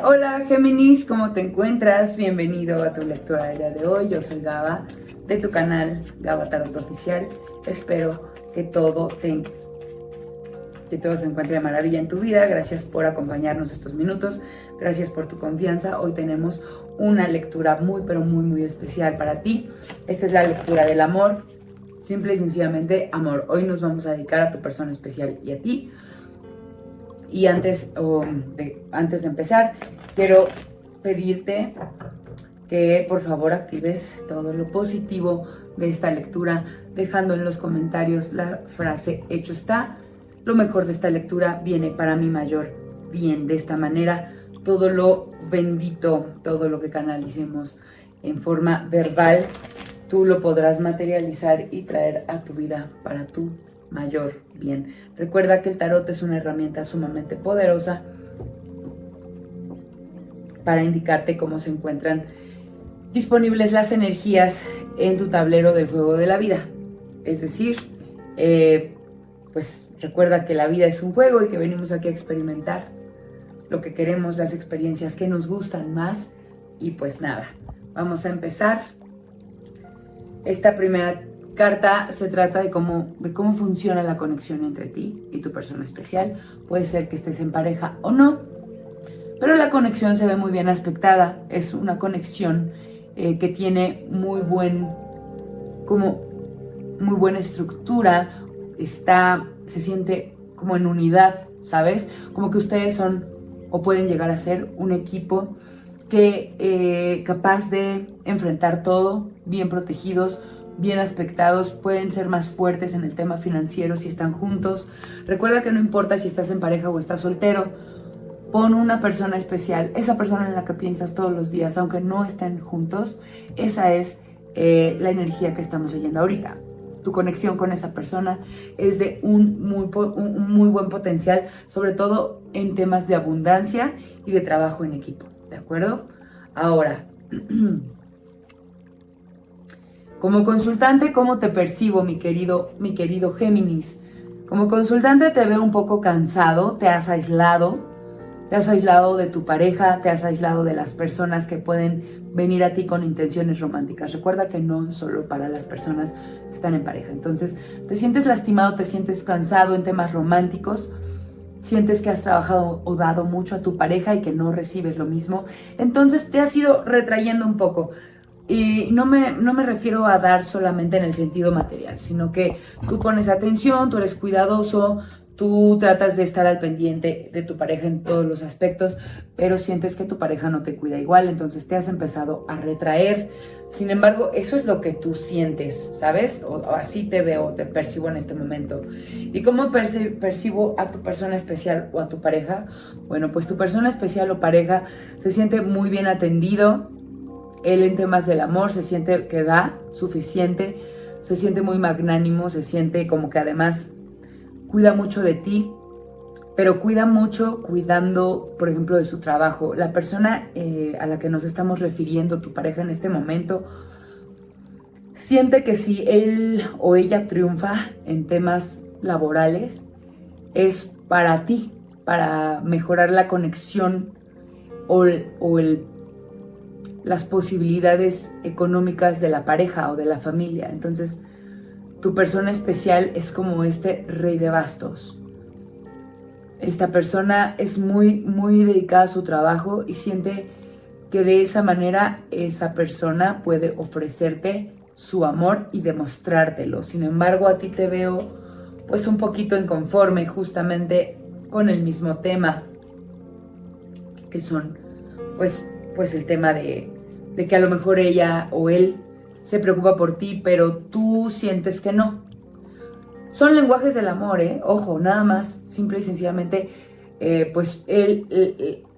Hola Géminis, ¿cómo te encuentras? Bienvenido a tu lectura del día de hoy. Yo soy Gaba, de tu canal Gaba Tarot Oficial. Espero que todo se encuentre de maravilla en tu vida. Gracias por acompañarnos estos minutos. Gracias por tu confianza. Hoy tenemos una lectura muy, pero muy, muy especial para ti. Esta es la lectura del amor. Simple y sencillamente amor. Hoy nos vamos a dedicar a tu persona especial y a ti. Y antes de empezar, quiero pedirte que por favor actives todo lo positivo de esta lectura, dejando en los comentarios la frase hecho está. Lo mejor de esta lectura viene para mi mayor bien. De esta manera, todo lo bendito, todo lo que canalicemos en forma verbal, tú lo podrás materializar y traer a tu vida para tu mayor bien. Recuerda que el tarot es una herramienta sumamente poderosa para indicarte cómo se encuentran disponibles las energías en tu tablero del juego de la vida. Es decir, pues recuerda que la vida es un juego y que venimos aquí a experimentar lo que queremos, las experiencias que nos gustan más. Y pues nada, vamos a empezar. Esta primera carta se trata de cómo funciona la conexión entre ti y tu persona especial. Puede ser que estés en pareja o no, pero la conexión se ve muy bien aspectada. Es una conexión que tiene muy buena estructura. Se siente como en unidad, ¿sabes? Como que ustedes son o pueden llegar a ser un equipo que capaz de enfrentar todo, bien protegidos, bien aspectados, pueden ser más fuertes en el tema financiero si están juntos. Recuerda que no importa si estás en pareja o estás soltero, pon una persona especial, esa persona en la que piensas todos los días, aunque no estén juntos. Esa es la energía que estamos leyendo ahorita. Tu conexión con esa persona es de un muy buen potencial, sobre todo en temas de abundancia y de trabajo en equipo, ¿de acuerdo? Ahora, como consultante, ¿cómo te percibo, mi querido Géminis? Como consultante te veo un poco cansado, te has aislado de tu pareja, te has aislado de las personas que pueden venir a ti con intenciones románticas. Recuerda que no solo para las personas que están en pareja. Entonces, te sientes lastimado, te sientes cansado en temas románticos, sientes que has trabajado o dado mucho a tu pareja y que no recibes lo mismo. Entonces, te has ido retrayendo un poco. Y no me refiero a dar solamente en el sentido material, sino que tú pones atención, tú eres cuidadoso, tú tratas de estar al pendiente de tu pareja en todos los aspectos, pero sientes que tu pareja no te cuida igual, entonces te has empezado a retraer. Sin embargo, eso es lo que tú sientes, ¿sabes? O así te veo, te percibo en este momento. ¿Y cómo percibo a tu persona especial o a tu pareja? Bueno, pues tu persona especial o pareja se siente muy bien atendido. Él en temas del amor se siente que da suficiente, se siente muy magnánimo, se siente como que además cuida mucho de ti, pero cuida mucho cuidando, por ejemplo, de su trabajo. La persona a la que nos estamos refiriendo, tu pareja en este momento, siente que si él o ella triunfa en temas laborales, es para ti, para mejorar la conexión o las posibilidades económicas de la pareja o de la familia. Entonces, tu persona especial es como este rey de bastos. Esta persona es muy, muy dedicada a su trabajo y siente que de esa manera esa persona puede ofrecerte su amor y demostrártelo. Sin embargo, a ti te veo pues un poquito inconforme justamente con el mismo tema, que son pues el tema de que a lo mejor ella o él se preocupa por ti, pero tú sientes que no. Son lenguajes del amor, ojo, nada más, simple y sencillamente, pues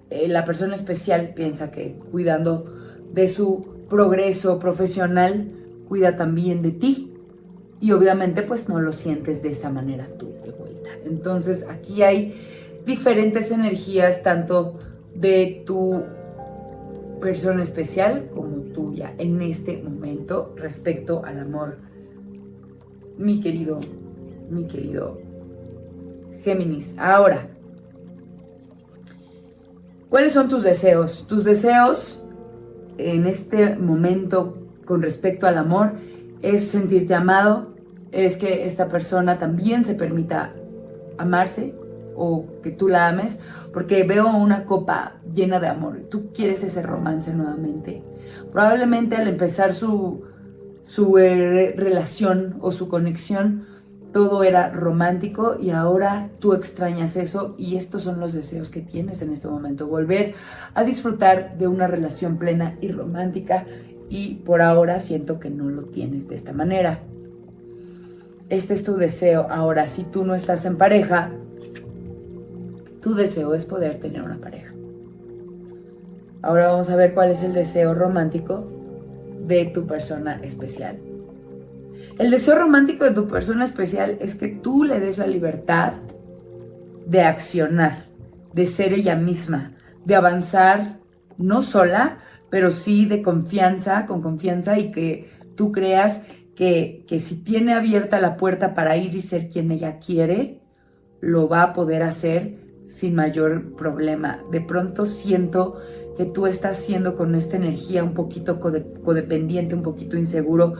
la persona especial piensa que cuidando de su progreso profesional, cuida también de ti. Y obviamente pues no lo sientes de esa manera tú de vuelta. Entonces aquí hay diferentes energías, tanto de tu persona especial como tuya en este momento respecto al amor, mi querido Géminis. Ahora, ¿Cuáles son tus deseos? Tus deseos en este momento con respecto al amor es sentirte amado, es que esta persona también se permita amarse o que tú la ames, porque veo una copa llena de amor. Tú quieres ese romance nuevamente. Probablemente al empezar su relación o su conexión, todo era romántico y ahora tú extrañas eso y estos son los deseos que tienes en este momento. Volver a disfrutar de una relación plena y romántica y por ahora siento que no lo tienes de esta manera. Este es tu deseo. Ahora, si tú no estás en pareja, tu deseo es poder tener una pareja. Ahora vamos a ver cuál es el deseo romántico de tu persona especial. El deseo romántico de tu persona especial es que tú le des la libertad de accionar, de ser ella misma, de avanzar, no sola, pero sí de confianza, con confianza y que tú creas que si tiene abierta la puerta para ir y ser quien ella quiere, lo va a poder hacer sin mayor problema. De pronto siento que tú estás siendo con esta energía un poquito codependiente, un poquito inseguro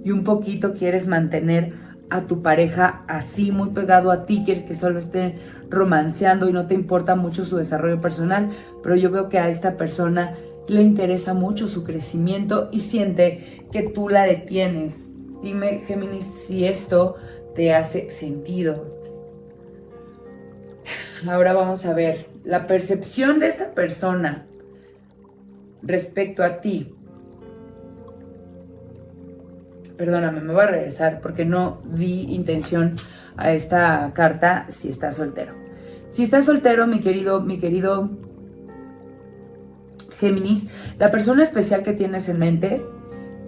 y un poquito quieres mantener a tu pareja así muy pegado a ti, quieres que solo esté romanceando y no te importa mucho su desarrollo personal, pero yo veo que a esta persona le interesa mucho su crecimiento y siente que tú la detienes. Dime, Géminis, si esto te hace sentido. Ahora vamos a ver la percepción de esta persona respecto a ti. Perdóname, me voy a regresar porque no di intención a esta carta si estás soltero. Si estás soltero, mi querido Géminis, la persona especial que tienes en mente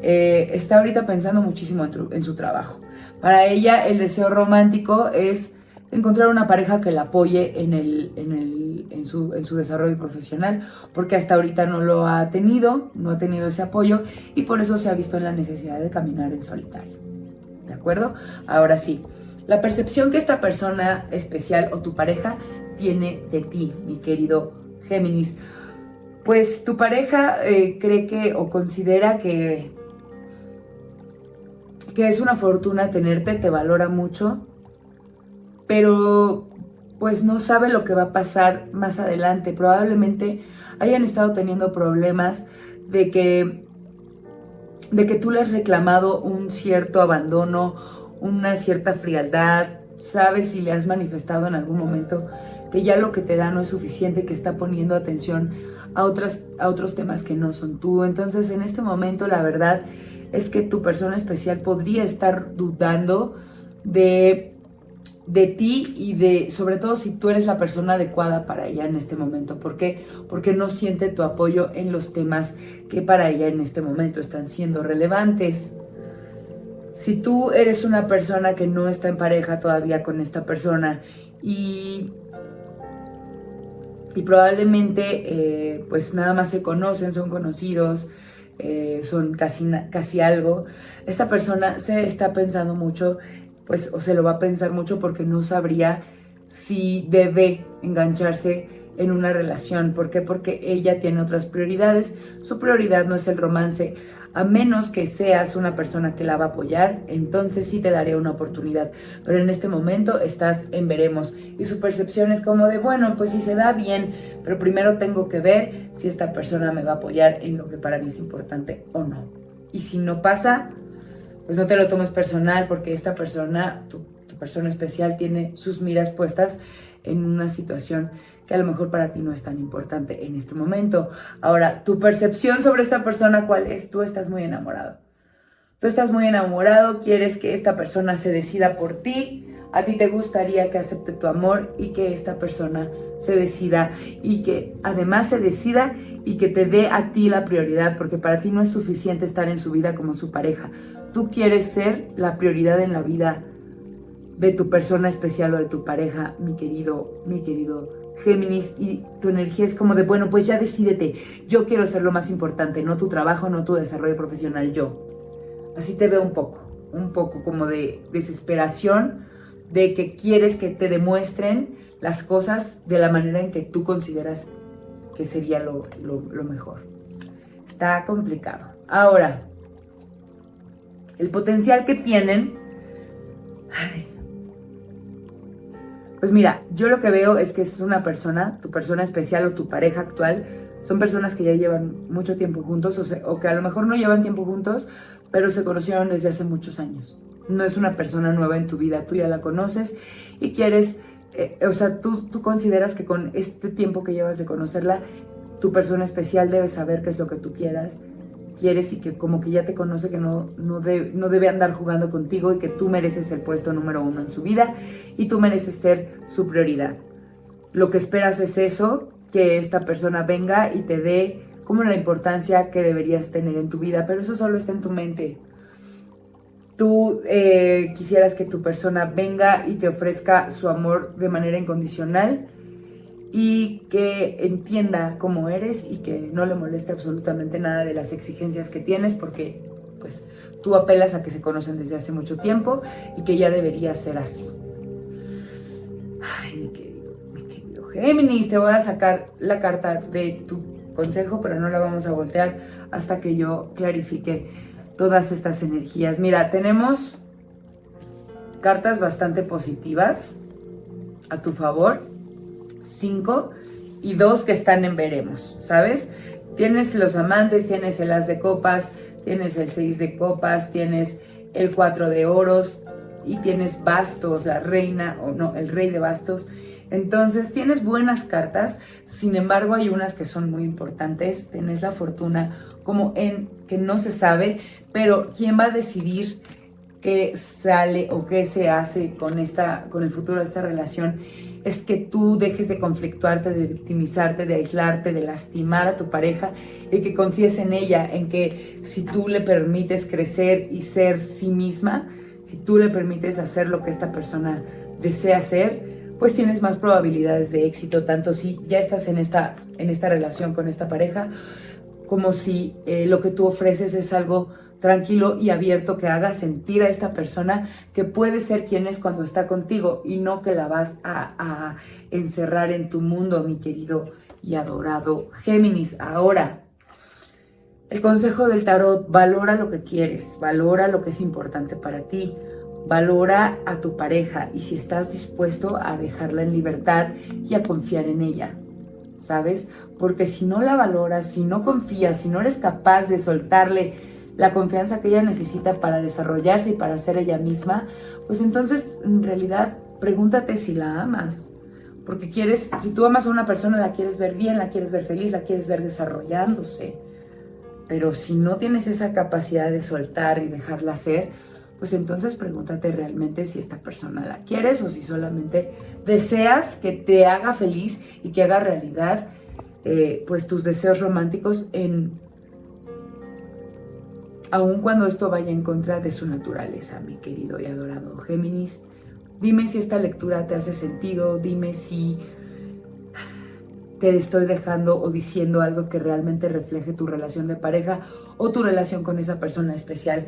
está ahorita pensando muchísimo en su trabajo. Para ella el deseo romántico es encontrar una pareja que la apoye en su desarrollo profesional, porque hasta ahorita no lo ha tenido, no ha tenido ese apoyo y por eso se ha visto en la necesidad de caminar en solitario. ¿De acuerdo? Ahora sí, la percepción que esta persona especial o tu pareja tiene de ti, mi querido Géminis, pues tu pareja cree que o considera que es una fortuna tenerte, te valora mucho, pero pues no sabe lo que va a pasar más adelante. Probablemente hayan estado teniendo problemas de que tú le has reclamado un cierto abandono, una cierta frialdad. Sabes si le has manifestado en algún momento que ya lo que te da no es suficiente, que está poniendo atención a otros temas que no son tú. Entonces, en este momento, la verdad es que tu persona especial podría estar dudando de ti y sobre todo si tú eres la persona adecuada para ella en este momento. ¿Por qué? Porque no siente tu apoyo en los temas que para ella en este momento están siendo relevantes. Si tú eres una persona que no está en pareja todavía con esta persona y probablemente pues nada más se conocen, son conocidos, son casi algo, esta persona se está pensando mucho, pues, o se lo va a pensar mucho porque no sabría si debe engancharse en una relación. ¿Por qué? Porque ella tiene otras prioridades. Su prioridad no es el romance. A menos que seas una persona que la va a apoyar, entonces sí te daré una oportunidad. Pero en este momento estás en veremos. Y su percepción es como de, bueno, pues si se da bien, pero primero tengo que ver si esta persona me va a apoyar en lo que para mí es importante o no. Y si no pasa, pues no te lo tomes personal, porque esta persona, tu persona especial, tiene sus miras puestas en una situación que a lo mejor para ti no es tan importante en este momento. Ahora, tu percepción sobre esta persona, ¿cuál es? Tú estás muy enamorado. Tú estás muy enamorado, quieres que esta persona se decida por ti, a ti te gustaría que acepte tu amor y que esta persona se decida y que además se decida y que te dé a ti la prioridad, porque para ti no es suficiente estar en su vida como su pareja. Tú quieres ser la prioridad en la vida de tu persona especial o de tu pareja, mi querido Géminis, y tu energía es como de, bueno, pues ya decídete, yo quiero ser lo más importante, no tu trabajo, no tu desarrollo profesional, yo. Así te veo un poco como de desesperación, de que quieres que te demuestren las cosas de la manera en que tú consideras que sería lo mejor. Está complicado. Ahora, el potencial que tienen... Pues mira, yo lo que veo es que es una persona, tu persona especial o tu pareja actual, son personas que ya llevan mucho tiempo juntos o que a lo mejor no llevan tiempo juntos, pero se conocieron desde hace muchos años. No es una persona nueva en tu vida, tú ya la conoces y quieres, tú consideras que con este tiempo que llevas de conocerla, tu persona especial debe saber qué es lo que tú quieres y que como que ya te conoce, que no debe andar jugando contigo y que tú mereces el puesto número 1 en su vida y tú mereces ser su prioridad. Lo que esperas es eso, que esta persona venga y te dé como la importancia que deberías tener en tu vida, pero eso solo está en tu mente. Tú quisieras que tu persona venga y te ofrezca su amor de manera incondicional y que entienda cómo eres y que no le moleste absolutamente nada de las exigencias que tienes, porque pues tú apelas a que se conocen desde hace mucho tiempo y que ya debería ser así. Ay, mi querido Géminis, te voy a sacar la carta de tu consejo, pero no la vamos a voltear hasta que yo clarifique todas estas energías. Mira, tenemos cartas bastante positivas a tu favor. 5 y 2 que están en veremos, ¿sabes? Tienes los amantes, tienes el as de copas, tienes el 6 de copas, tienes el 4 de oros y tienes bastos, la reina, o no, el rey de bastos. Entonces tienes buenas cartas, sin embargo hay unas que son muy importantes. Tienes la fortuna como en que no se sabe, pero ¿quién va a decidir qué sale o qué se hace con el futuro de esta relación? Es que tú dejes de conflictuarte, de victimizarte, de aislarte, de lastimar a tu pareja y que confíes en ella, en que si tú le permites crecer y ser sí misma, si tú le permites hacer lo que esta persona desea hacer, pues tienes más probabilidades de éxito, tanto si ya estás en esta relación con esta pareja, como si lo que tú ofreces es algo tranquilo y abierto que haga sentir a esta persona que puede ser quien es cuando está contigo y no que la vas a encerrar en tu mundo, mi querido y adorado Géminis. Ahora, el consejo del tarot: valora lo que quieres, valora lo que es importante para ti, valora a tu pareja y si estás dispuesto a dejarla en libertad y a confiar en ella, ¿sabes? Porque si no la valoras, si no confías, si no eres capaz de soltarle la confianza que ella necesita para desarrollarse y para ser ella misma, pues entonces en realidad pregúntate si la amas. Porque si tú amas a una persona, la quieres ver bien, la quieres ver feliz, la quieres ver desarrollándose. Pero si no tienes esa capacidad de soltar y dejarla ser, pues entonces pregúntate realmente si esta persona la quieres o si solamente deseas que te haga feliz y que haga realidad pues tus deseos románticos aun cuando esto vaya en contra de su naturaleza, mi querido y adorado Géminis. Dime si esta lectura te hace sentido, dime si te estoy dejando o diciendo algo que realmente refleje tu relación de pareja o tu relación con esa persona especial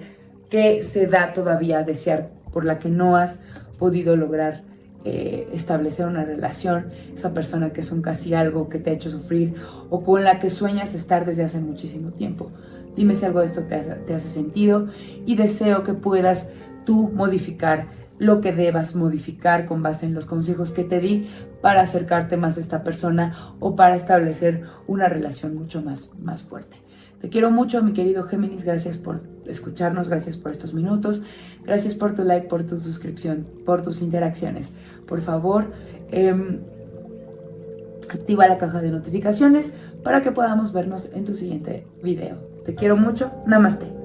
que se da todavía a desear, por la que no has podido lograr establecer una relación, esa persona que es un casi algo que te ha hecho sufrir o con la que sueñas estar desde hace muchísimo tiempo. Dime si algo de esto te hace sentido y deseo que puedas tú modificar lo que debas modificar con base en los consejos que te di para acercarte más a esta persona o para establecer una relación mucho más fuerte. Te quiero mucho, mi querido Géminis. Gracias por escucharnos, gracias por estos minutos, gracias por tu like, por tu suscripción, por tus interacciones. Por favor, activa la caja de notificaciones para que podamos vernos en tu siguiente video. Te quiero mucho. Namaste.